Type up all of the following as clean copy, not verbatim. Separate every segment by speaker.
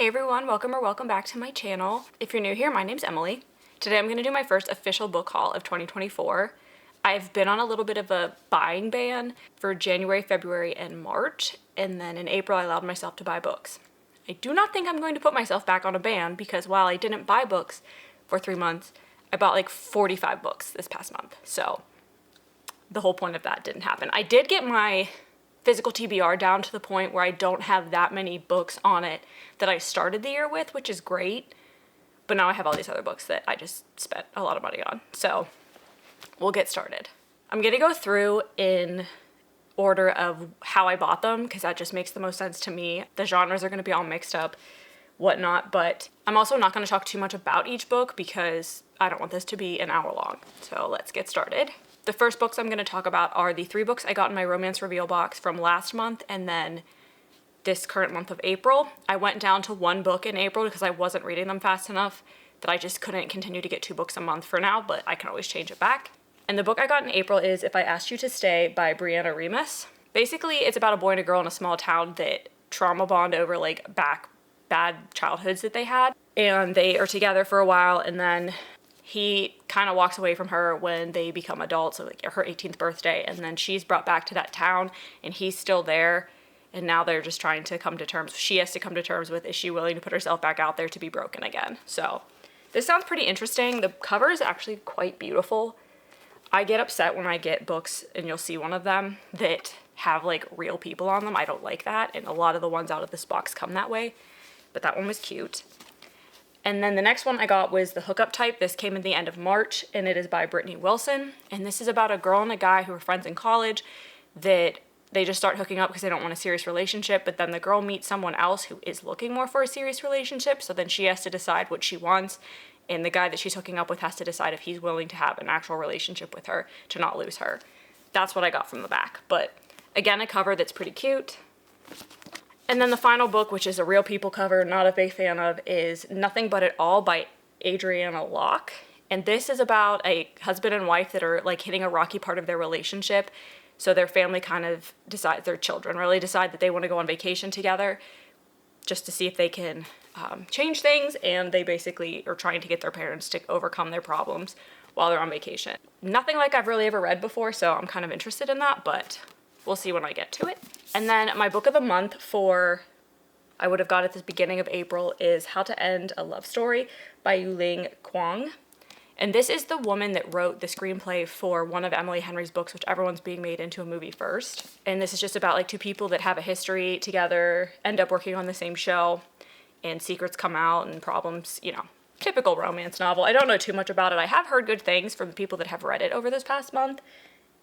Speaker 1: Hey everyone, welcome back to my channel. If you're new here, my name's Emily. Today I'm going to do my first official book haul of 2024. I've been on a little bit of a buying ban for January, February, and March, and then in April I allowed myself to buy books. I do not think I'm going to put myself back on a ban because while I didn't buy books for 3 months, I bought like 45 books this past month. So the whole point of that didn't happen. I did get my physical TBR down to the point where I don't have that many books on it that I started the year with, which is great. But now I have all these other books that I just spent a lot of money on. So we'll get started. I'm gonna go through in order of how I bought them because that just makes the most sense to me. The genres are gonna be all mixed up, whatnot, but I'm also not gonna talk too much about each book because I don't want this to be an hour long. So let's get started. The first books I'm going to talk about are the 3 books I got in my romance reveal box from last month and then this current month of April. I went down to 1 book in April because I wasn't reading them fast enough that I just couldn't continue to get 2 books a month for now, but I can always change it back. And the book I got in April is If I Asked You to Stay by Brianna Remus. Basically, it's about a boy and a girl in a small town that trauma bond over like bad childhoods that they had. And they are together for a while and then he kind of walks away from her when they become adults, so like her 18th birthday, and then she's brought back to that town and he's still there, and now they're just trying to come to terms. She has to come to terms with, is she willing to put herself back out there to be broken again? So this sounds pretty interesting. The cover is actually quite beautiful. I get upset when I get books, and you'll see one of them, that have like real people on them. I don't like that, and a lot of the ones out of this box come that way, but that one was cute. And then the next one I got was The Hookup Type. This came in the end of March, and it is by Brittany Wilson. And this is about a girl and a guy who are friends in college that they just start hooking up because they don't want a serious relationship, but then the girl meets someone else who is looking more for a serious relationship, so then she has to decide what she wants, and the guy that she's hooking up with has to decide if he's willing to have an actual relationship with her to not lose her. That's what I got from the back. But again, a cover that's pretty cute. And then the final book, which is a real people cover, not a big fan of, is Nothing But It All by Adriana Locke. And this is about a husband and wife that are like hitting a rocky part of their relationship. So their family kind of decides, their children really decide that they want to go on vacation together just to see if they can change things. And they basically are trying to get their parents to overcome their problems while they're on vacation. Nothing like I've really ever read before, so I'm kind of interested in that, but we'll see when I get to it. And then my book of the month I would have got at the beginning of April is How to End a Love Story by Yuling Kwong. And this is the woman that wrote the screenplay for one of Emily Henry's books, whichever one's being made into a movie first. And this is just about like 2 people that have a history together, end up working on the same show, and secrets come out and problems, you know, typical romance novel. I don't know too much about it. I have heard good things from people that have read it over this past month,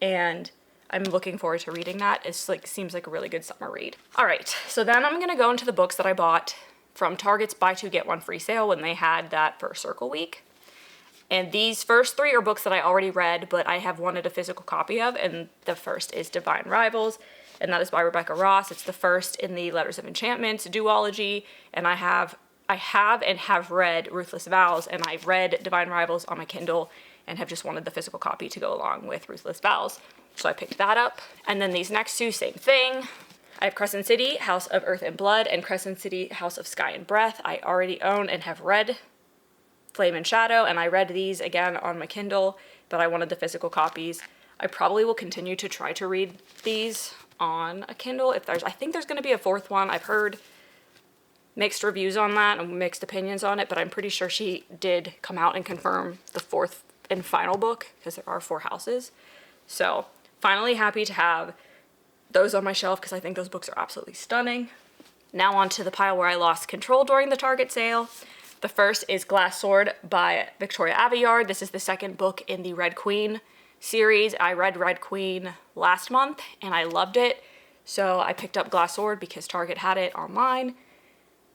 Speaker 1: and I'm looking forward to reading that. It's like, seems like a really good summer read. All right, so then I'm gonna go into the books that I bought from Target's Buy 2 Get 1 Free sale when they had that for Circle Week. And these first 3 are books that I already read, but I have wanted a physical copy of, and the first is Divine Rivals, and that is by Rebecca Ross. It's the first in the Letters of Enchantment duology, and I have read Ruthless Vows, and I've read Divine Rivals on my Kindle and have just wanted the physical copy to go along with Ruthless Vows. So I picked that up. And then these next 2, same thing. I have Crescent City, House of Earth and Blood, and Crescent City, House of Sky and Breath. I already own and have read Flame and Shadow, and I read these again on my Kindle, but I wanted the physical copies. I probably will continue to try to read these on a Kindle. I think there's gonna be a 4th one. I've heard mixed reviews on that and mixed opinions on it, but I'm pretty sure she did come out and confirm the 4th and final book because there are 4 houses. So finally happy to have those on my shelf because I think those books are absolutely stunning. Now on to the pile where I lost control during the Target sale. The first is Glass Sword by Victoria Aveyard. This is the 2nd book in the Red Queen series. I read Red Queen last month and I loved it. So I picked up Glass Sword because Target had it online,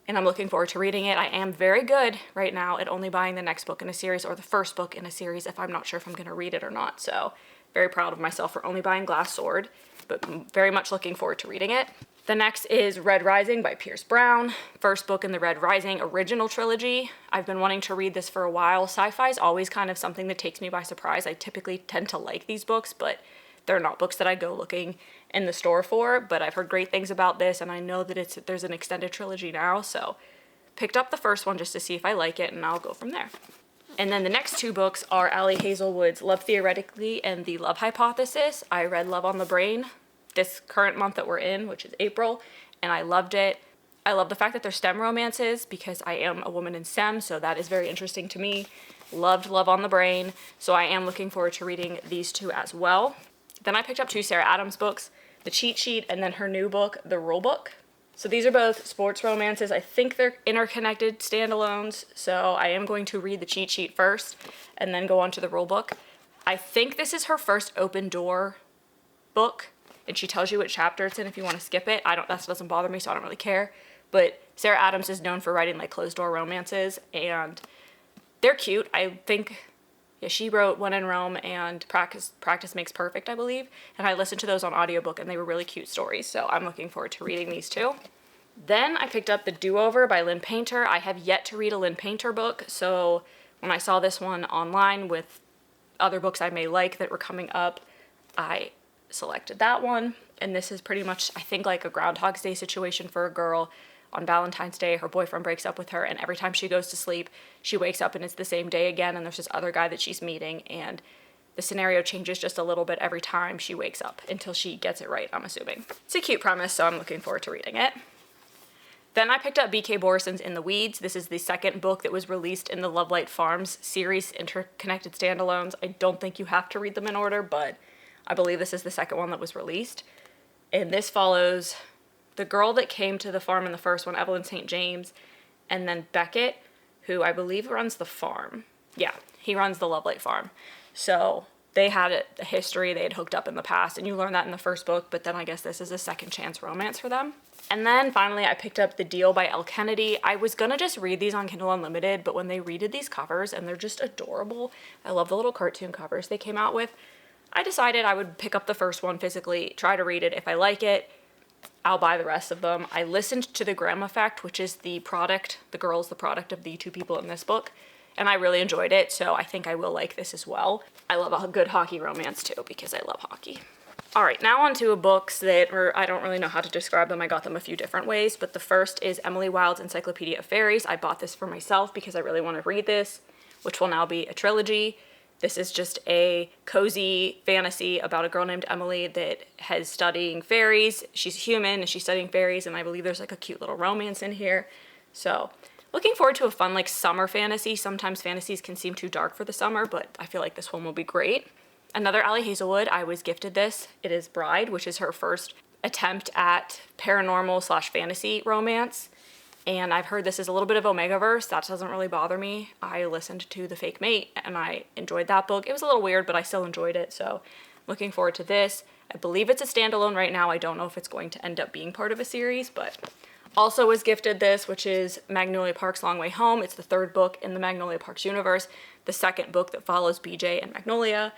Speaker 1: and I'm looking forward to reading it. I am very good right now at only buying the next book in a series or the first book in a series if I'm not sure if I'm going to read it or not. So very proud of myself for only buying Glass Sword, but very much looking forward to reading it. The next is Red Rising by Pierce Brown, first book in the Red Rising original trilogy. I've been wanting to read this for a while. Sci-fi is always kind of something that takes me by surprise. I typically tend to like these books, but they're not books that I go looking in the store for, but I've heard great things about this, and I know that there's an extended trilogy now, so picked up the first one just to see if I like it, and I'll go from there. And then the next two books are Alli Hazelwood's Love Theoretically and The Love Hypothesis. I read Love on the Brain this current month that we're in, which is April, and I loved it. I love the fact that they're STEM romances because I am a woman in STEM, so that is very interesting to me. Loved Love on the Brain, so I am looking forward to reading these two as well. Then I picked up two Sarah Adams books, The Cheat Sheet and then her new book, The Rule Book. So these are both sports romances. I think they're interconnected standalones, so I am going to read The Cheat Sheet first and then go on to The Rule Book. I think this is her first open door book, and she tells you what chapter it's in if you want to skip it. That doesn't bother me, so I don't really care. But Sarah Adams is known for writing like closed door romances, and they're cute. I think, yeah, she wrote When in Rome and Practice Makes Perfect, I believe. And I listened to those on audiobook, and they were really cute stories. So I'm looking forward to reading these too. Then I picked up The Do-Over by Lynn Painter. I have yet to read a Lynn Painter book. So when I saw this one online with other books I may like that were coming up, I selected that one. And this is pretty much, I think, like a Groundhog's Day situation for a girl. On Valentine's Day, her boyfriend breaks up with her, and every time she goes to sleep, she wakes up and it's the same day again, and there's this other guy that she's meeting, and the scenario changes just a little bit every time she wakes up until she gets it right, I'm assuming. It's a cute premise, so I'm looking forward to reading it. Then I picked up B.K. Borison's In the Weeds. This is the second book that was released in the Lovelight Farms series, interconnected standalones. I don't think you have to read them in order, but I believe this is the second one that was released. And this follows the girl that came to the farm in the first one, Evelyn St. James, and then Beckett, who I believe runs the farm. Yeah, he runs the Lovelight Farm. So they had a history, they had hooked up in the past, and you learn that in the first book, but then I guess this is a second chance romance for them. And then finally I picked up The Deal by Elle Kennedy. I was gonna just read these on Kindle Unlimited, but when they redid these covers, and they're just adorable, I love the little cartoon covers they came out with, I decided I would pick up the first one physically, try to read it. If I like it, I'll buy the rest of them. I listened to The Graham Effect, which is the girl is the product of the two people in this book, and I really enjoyed it, so I think I will like this as well. I love a good hockey romance too, because I love hockey. All right, now on to books that I don't really know how to describe them. I got them a few different ways, but the first is Emily Wilde's Encyclopedia of Fairies. I bought this for myself because I really want to read this, which will now be a trilogy. This is just a cozy fantasy about a girl named Emily that is studying fairies. She's human and she's studying fairies, and I believe there's like a cute little romance in here. So looking forward to a fun like summer fantasy. Sometimes fantasies can seem too dark for the summer, but I feel like this one will be great. Another Alli Hazelwood, I was gifted this. It is Bride, which is her first attempt at paranormal/fantasy romance. And I've heard this is a little bit of Omegaverse. That doesn't really bother me. I listened to The Fake Mate and I enjoyed that book. It was a little weird, but I still enjoyed it. So looking forward to this. I believe it's a standalone right now. I don't know if it's going to end up being part of a series, but also was gifted this, which is Magnolia Park's Long Way Home. It's the third book in the Magnolia Parks universe, the second book that follows BJ and Magnolia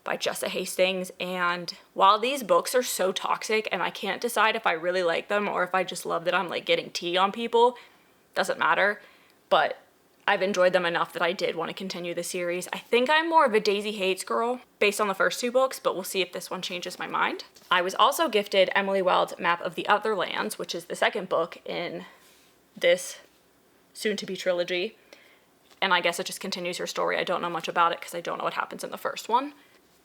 Speaker 1: by Jessa Hastings. And while these books are so toxic and I can't decide if I really like them or if I just love that I'm like getting tea on people, doesn't matter, but I've enjoyed them enough that I did want to continue the series. I think I'm more of a Daisy Hates girl based on the first two books, but we'll see if this one changes my mind. I was also gifted Emily Wilde's Map of the Other Lands, which is the second book in this soon-to-be trilogy, and I guess it just continues her story. I don't know much about it because I don't know what happens in the first one.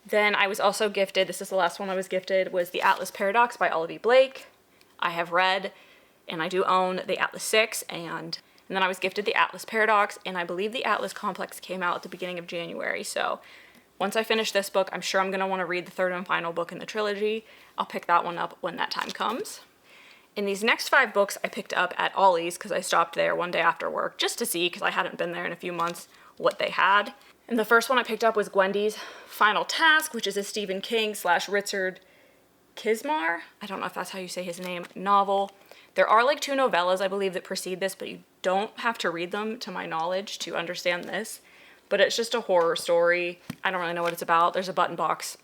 Speaker 1: Then I was also gifted, this is the last one I was gifted, was The Atlas Paradox by Olivia Blake. I have read, and I do own the Atlas 6, and then I was gifted the Atlas Paradox, and I believe the Atlas Complex came out at the beginning of January, so once I finish this book, I'm sure I'm going to want to read the third and final book in the trilogy. I'll pick that one up when that time comes. In these next 5 books I picked up at Alli's, because I stopped there one day after work, just to see, because I hadn't been there in a few months, what they had. And the first one I picked up was Gwendy's Final Task, which is a Stephen King / Richard Kismar, I don't know if that's how you say his name, novel. There are like 2 novellas, I believe, that precede this, but you don't have to read them, to my knowledge, to understand this. But it's just a horror story. I don't really know what it's about. There's a button box,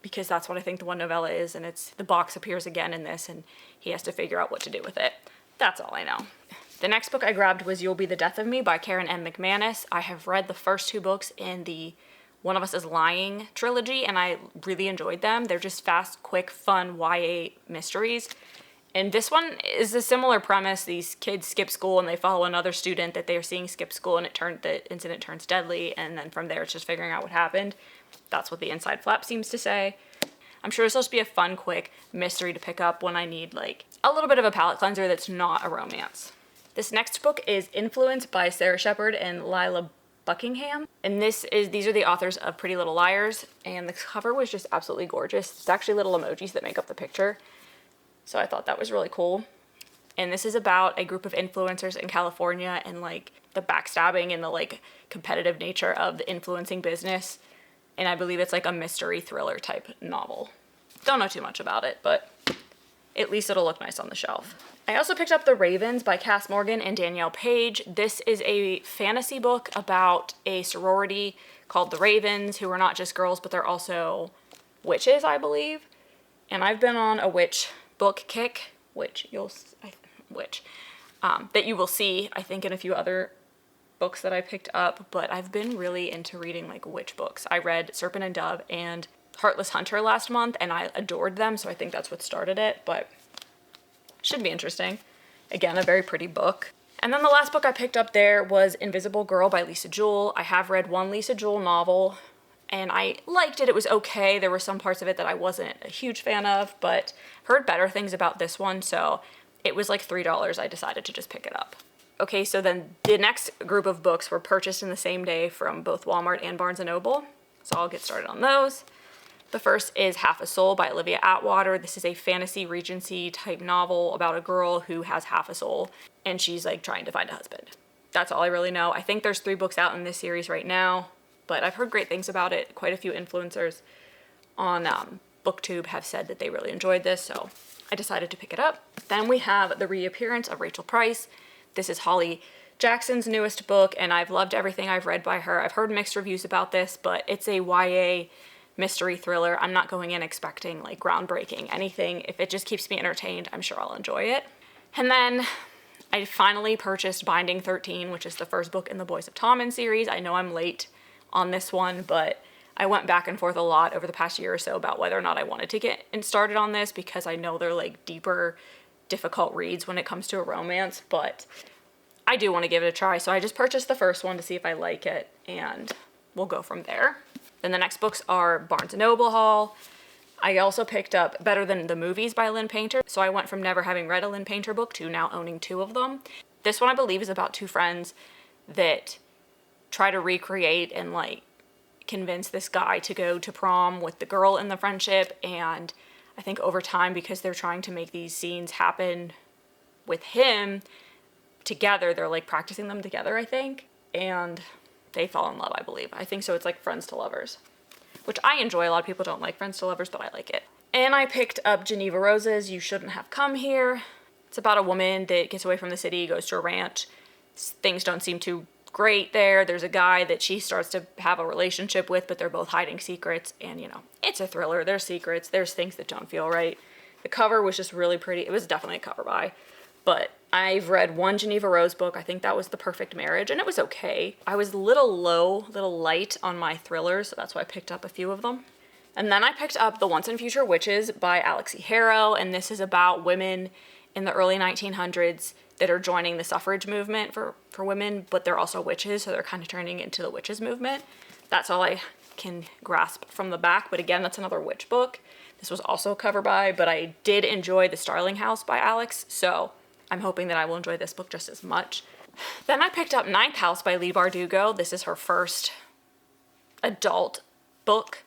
Speaker 1: because that's what I think the one novella is, and the box appears again in this, and he has to figure out what to do with it. That's all I know. The next book I grabbed was You'll Be the Death of Me by Karen M. McManus. I have read the first 2 books in the One of Us is Lying trilogy, and I really enjoyed them. They're just fast, quick, fun YA mysteries, And this one is a similar premise. These kids skip school and they follow another student that they are seeing skip school, and the incident turns deadly, and then from there it's just figuring out what happened. That's what the inside flap seems to say. I'm sure this will just be a fun, quick mystery to pick up when I need like a little bit of a palate cleanser that's not a romance. This next book is Influence by Sarah Shepard and Lila Buckingham. And these are the authors of Pretty Little Liars, and the cover was just absolutely gorgeous. It's actually little emojis that make up the picture. So I thought that was really cool. And this is about a group of influencers in California and like the backstabbing and the like competitive nature of the influencing business. And I believe it's like a mystery thriller type novel. Don't know too much about it, but at least it'll look nice on the shelf. I also picked up The Ravens by Cass Morgan and Danielle Page. This is a fantasy book about a sorority called the Ravens, who are not just girls, but they're also witches, I believe. And I've been on a witch book kick, that you will see, I think, in a few other books that I picked up, but I've been really into reading like witch books. I read Serpent and Dove and Heartless Hunter last month, and I adored them, so I think that's what started it, but should be interesting. Again, a very pretty book. And then the last book I picked up there was Invisible Girl by Lisa Jewell. I have read one Lisa Jewell novel, and I liked it. It was okay. There were some parts of it that I wasn't a huge fan of, but heard better things about this one, so it was like $3. I decided to just pick it up. Okay, so then the next group of books were purchased in the same day from both Walmart and Barnes & Noble, so I'll get started on those. The first is Half a Soul by Olivia Atwater. This is a fantasy Regency type novel about a girl who has half a soul, and she's like trying to find a husband. That's all I really know. I think there's 3 books out in this series right now, but I've heard great things about it. Quite a few influencers on BookTube have said that they really enjoyed this, so I decided to pick it up. Then we have The Reappearance of Rachel Price. This is Holly Jackson's newest book, and I've loved everything I've read by her. I've heard mixed reviews about this, but it's a YA mystery thriller. I'm not going in expecting like groundbreaking anything. If it just keeps me entertained, I'm sure I'll enjoy it. And then I finally purchased Binding 13, which is the first book in the Boys of Tommen series. I know I'm late on this one, but I went back and forth a lot over the past year or so about whether or not I wanted to get started on this, because I know they're like deeper, difficult reads when it comes to a romance, but I do want to give it a try. So I just purchased the first one to see if I like it, and we'll go from there. Then the next books are Barnes & Noble haul. I also picked up Better Than the Movies by Lynn Painter. So I went from never having read a Lynn Painter book to now owning 2 of them. This one I believe is about 2 friends that try to recreate and like convince this guy to go to prom with the girl in the friendship, and I think over time, because they're trying to make these scenes happen with him together, they're like practicing them together, I think, and they fall in love, I believe. I think so. It's like Friends to Lovers, which I enjoy. A lot of people don't like Friends to Lovers, but I like it. And I picked up Geneva Rose's You Shouldn't Have Come Here. It's about a woman that gets away from the city, goes to a ranch. Things don't seem too great there. There's a guy that she starts to have a relationship with, but they're both hiding secrets, and you know, it's a thriller. There's secrets. There's things that don't feel right. The cover was just really pretty. It was definitely a cover buy, but I've read one Geneva Rose book. I think that was The Perfect Marriage, and it was okay. I was a little light on my thrillers, so that's why I picked up a few of them. And then I picked up The Once and Future Witches by Alex E. Harrow, and this is about women in the early 1900s that are joining the suffrage movement for women, but they're also witches, so they're kind of turning into the witches movement. That's all I can grasp from the back, but again, that's another witch book. This was also a cover buy, but I did enjoy The Starling House by Alex, so I'm hoping that I will enjoy this book just as much. Then I picked up Ninth House by Leigh Bardugo. This is her first adult book.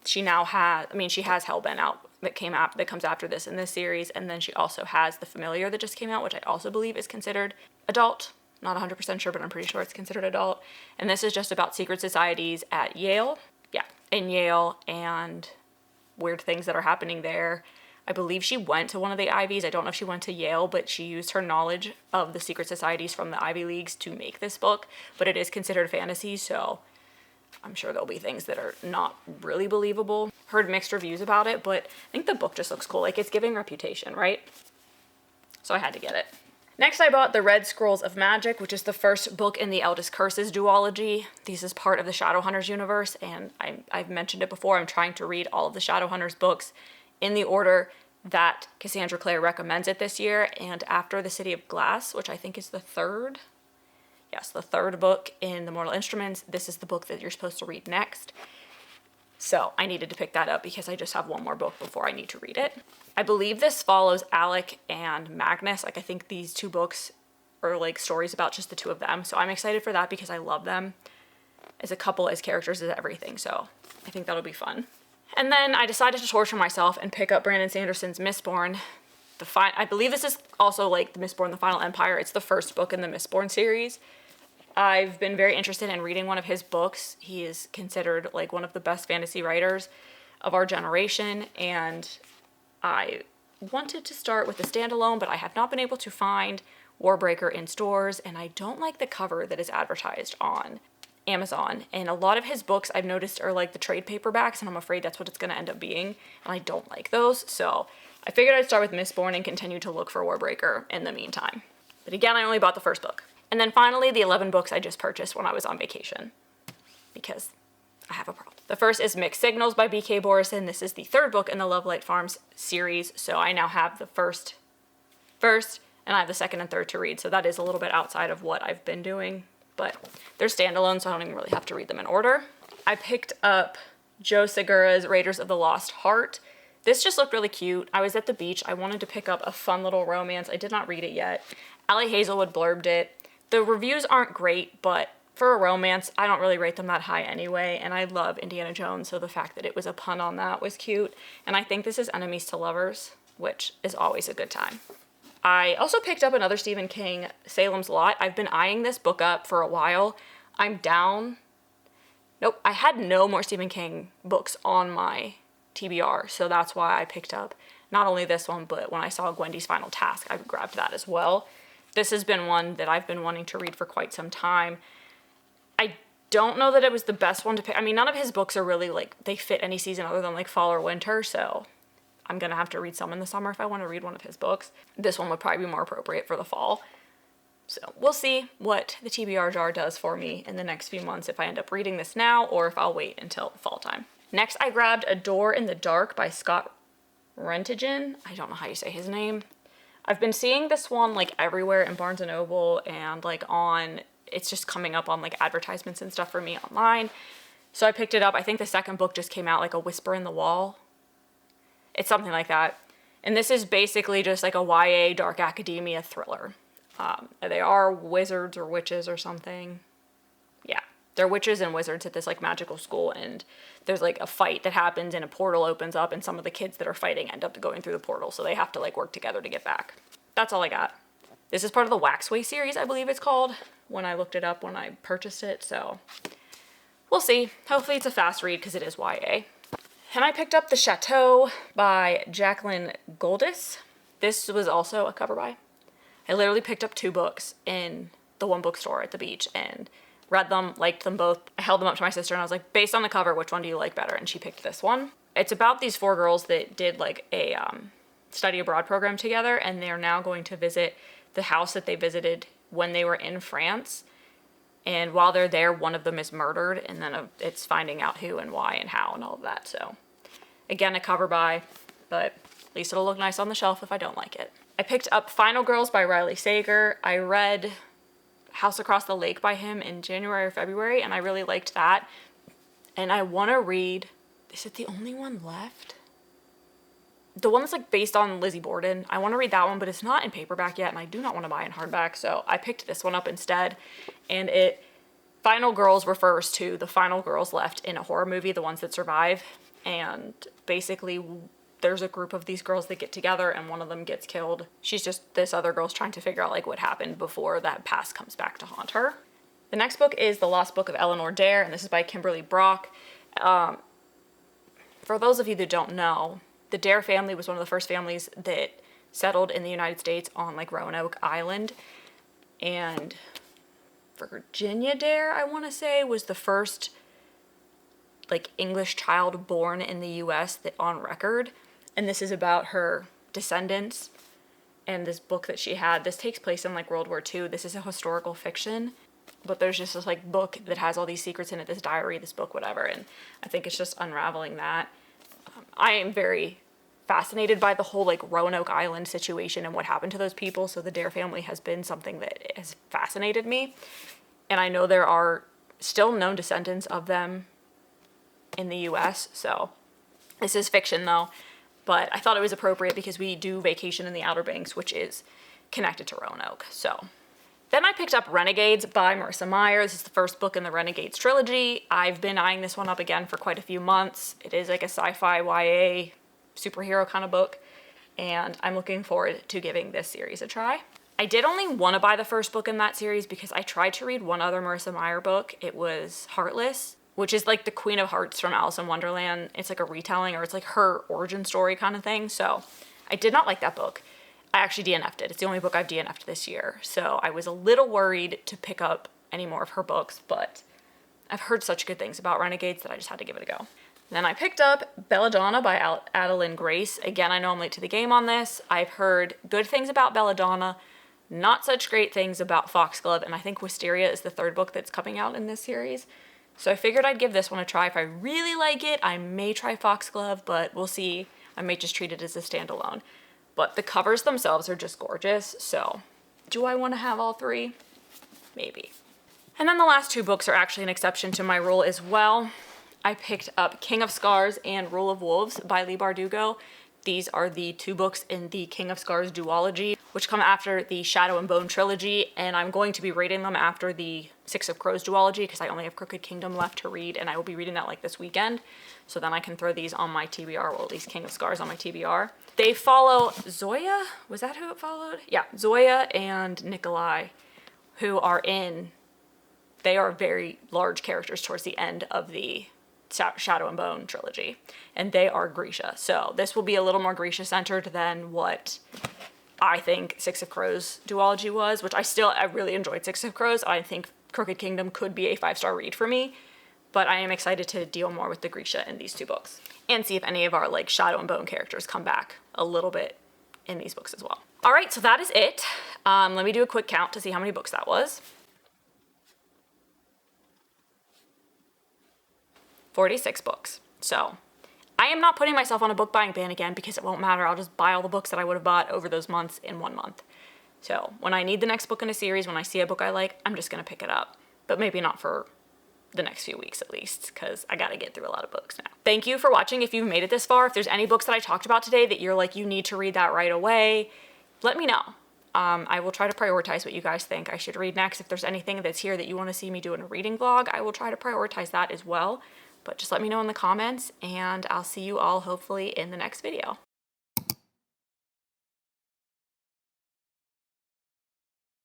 Speaker 1: She now has, she has Hellbent out that comes after this in this series, and then she also has The Familiar that just came out, which I also believe is considered adult. Not 100% sure, but I'm pretty sure it's considered adult. And this is just about secret societies at Yale. Yeah, in Yale, and weird things that are happening there. I believe she went to one of the Ivies. I don't know if she went to Yale, but she used her knowledge of the secret societies from the Ivy Leagues to make this book. But it is considered fantasy, so I'm sure there'll be things that are not really believable. Heard mixed reviews about it, but I think the book just looks cool. Like, it's giving Reputation, right? So I had to get it. Next, I bought The Red Scrolls of Magic, which is the first book in the Eldest Curses duology. This is part of the Shadowhunters universe, and I've mentioned it before. I'm trying to read all of the Shadowhunters books in the order that Cassandra Clare recommends it this year, and after The City of Glass, which I think is the third book in the Mortal Instruments, this is the book that you're supposed to read next. So I needed to pick that up because I just have one more book before I need to read it. I believe this follows Alec and Magnus. Like, I think these two books are like stories about just the two of them. So I'm excited for that because I love them as a couple, as characters, as everything. So I think that'll be fun. And then I decided to torture myself and pick up Brandon Sanderson's Mistborn. I believe this is also like the Mistborn, The Final Empire. It's the first book in the Mistborn series. I've been very interested in reading one of his books. He is considered like one of the best fantasy writers of our generation, and I wanted to start with the standalone, but I have not been able to find Warbreaker in stores, and I don't like the cover that is advertised on Amazon. And a lot of his books I've noticed are like the trade paperbacks, and I'm afraid that's what it's going to end up being, and I don't like those. So I figured I'd start with Mistborn and continue to look for Warbreaker in the meantime. But again, I only bought the first book. And then finally, the 11 books I just purchased when I was on vacation, because I have a problem. The first is Mixed Signals by B.K. Borison. This is the third book in the Lovelight Farms series, so I now have the first, and I have the second and third to read, so that is a little bit outside of what I've been doing, but they're standalone, so I don't even really have to read them in order. I picked up Joe Segura's Raiders of the Lost Heart. This just looked really cute. I was at the beach. I wanted to pick up a fun little romance. I did not read it yet. Alli Hazelwood blurbed it. The reviews aren't great, but for a romance, I don't really rate them that high anyway, and I love Indiana Jones, so the fact that it was a pun on that was cute. And I think this is Enemies to Lovers, which is always a good time. I also picked up another Stephen King, Salem's Lot. I've been eyeing this book up for a while. I'm down. Nope, I had no more Stephen King books on my TBR, so that's why I picked up not only this one, but when I saw Gwendy's Final Task, I grabbed that as well. This has been one that I've been wanting to read for quite some time. I don't know that it was the best one to pick. I mean, none of his books are really like, they fit any season other than like fall or winter, so I'm gonna have to read some in the summer if I want to read one of his books. This one would probably be more appropriate for the fall. So we'll see what the TBR jar does for me in the next few months, if I end up reading this now or if I'll wait until fall time. Next, I grabbed A Door in the Dark by Scott Rentigen. I don't know how you say his name. I've been seeing this one like everywhere in Barnes & Noble and like it's just coming up on like advertisements and stuff for me online. So I picked it up. I think the second book just came out, like A Whisper in the Wall. It's something like that. And this is basically just like a YA dark academia thriller. They are wizards or witches or something. Yeah, they're witches and wizards at this like magical school, and there's like a fight that happens and a portal opens up, and some of the kids that are fighting end up going through the portal, so they have to like work together to get back. That's all I got. This is part of the Waxway series, I believe it's called, when I looked it up when I purchased it, so we'll see. Hopefully it's a fast read because it is YA. And I picked up The Chateau by Jacqueline Goldis. This was also a cover buy. I literally picked up 2 books in the one bookstore at the beach and read them, liked them both. I held them up to my sister and I was like, based on the cover, which one do you like better? And she picked this one. It's about these 4 girls that did like a study abroad program together, and they're now going to visit the house that they visited when they were in France. And while they're there, one of them is murdered, and then it's finding out who and why and how and all of that. So again, a cover buy, but at least it'll look nice on the shelf if I don't like it. I picked up Final Girls by Riley Sager. I read House Across the Lake by him in January or February, and I really liked that. And I want to read, is it the only one left? The one that's like based on Lizzie Borden. I want to read that one, but it's not in paperback yet, and I do not want to buy it in hardback, so I picked this one up instead. And Final Girls refers to the final girls left in a horror movie, the ones that survive. And basically, there's a group of these girls that get together, and one of them gets killed. This other girl's trying to figure out like what happened before that past comes back to haunt her. The next book is The Lost Book of Eleanor Dare, and this is by Kimberly Brock. For those of you that don't know, the Dare family was one of the first families that settled in the United States on like Roanoke Island. And Virginia Dare, I want to say, was the first like English child born in the US that on record. And this is about her descendants and this book that she had. This takes place in like World War II. This is a historical fiction, but there's just this like book that has all these secrets in it, this diary, this book, whatever. And I think it's just unraveling that. I am very fascinated by the whole like Roanoke Island situation and what happened to those people. So the Dare family has been something that has fascinated me. And I know there are still known descendants of them in the US. So this is fiction though, but I thought it was appropriate because we do Vacation in the Outer Banks, which is connected to Roanoke. So then I picked up Renegades by Marissa Meyer. This is the first book in the Renegades trilogy. I've been eyeing this one up again for quite a few months. It is like a sci-fi YA superhero kind of book, and I'm looking forward to giving this series a try. I did only want to buy the first book in that series because I tried to read one other Marissa Meyer book. It was Heartless, which is like the Queen of Hearts from Alice in Wonderland. It's like a retelling, or it's like her origin story kind of thing. So I did not like that book. I actually DNF'd it. It's the only book I've DNF'd this year. So I was a little worried to pick up any more of her books, but I've heard such good things about Renegades that I just had to give it a go. Then I picked up Belladonna by Adeline Grace. Again, I know I'm late to the game on this. I've heard good things about Belladonna, not such great things about Foxglove, and I think Wisteria is the third book that's coming out in this series. So I figured I'd give this one a try. If I really like it, I may try Foxglove, but we'll see. I may just treat it as a standalone. But the covers themselves are just gorgeous, so do I want to have all three? Maybe. And then the last two books are actually an exception to my rule as well. I picked up King of Scars and Rule of Wolves by Leigh Bardugo. These are the two books in the King of Scars duology, which come after the Shadow and Bone trilogy, and I'm going to be reading them after the Six of Crows duology because I only have Crooked Kingdom left to read, and I will be reading that like this weekend, so then I can throw these on my TBR, well, at least King of Scars on my TBR. They follow Zoya, was that who it followed? Yeah, Zoya and Nikolai, who are they are very large characters towards the end of the Shadow and Bone trilogy, and they are Grisha. So this will be a little more Grisha centered than what I think Six of Crows duology was, which I really enjoyed Six of Crows. I think Crooked Kingdom could be a 5-star read for me, but I am excited to deal more with the Grisha in these two books and see if any of our like Shadow and Bone characters come back a little bit in these books as well. All right, so that is it. Let me do a quick count to see how many books that was. 46 books. So I am not putting myself on a book buying ban again because it won't matter. I'll just buy all the books that I would have bought over those months in 1 month. So when I need the next book in a series, when I see a book I like, I'm just going to pick it up. But maybe not for the next few weeks at least, because I got to get through a lot of books now. Thank you for watching. If you've made it this far, if there's any books that I talked about today that you're like, you need to read that right away, let me know. I will try to prioritize what you guys think I should read next. If there's anything that's here that you want to see me do in a reading vlog, I will try to prioritize that as well. But just let me know in the comments, and I'll see you all hopefully in the next video.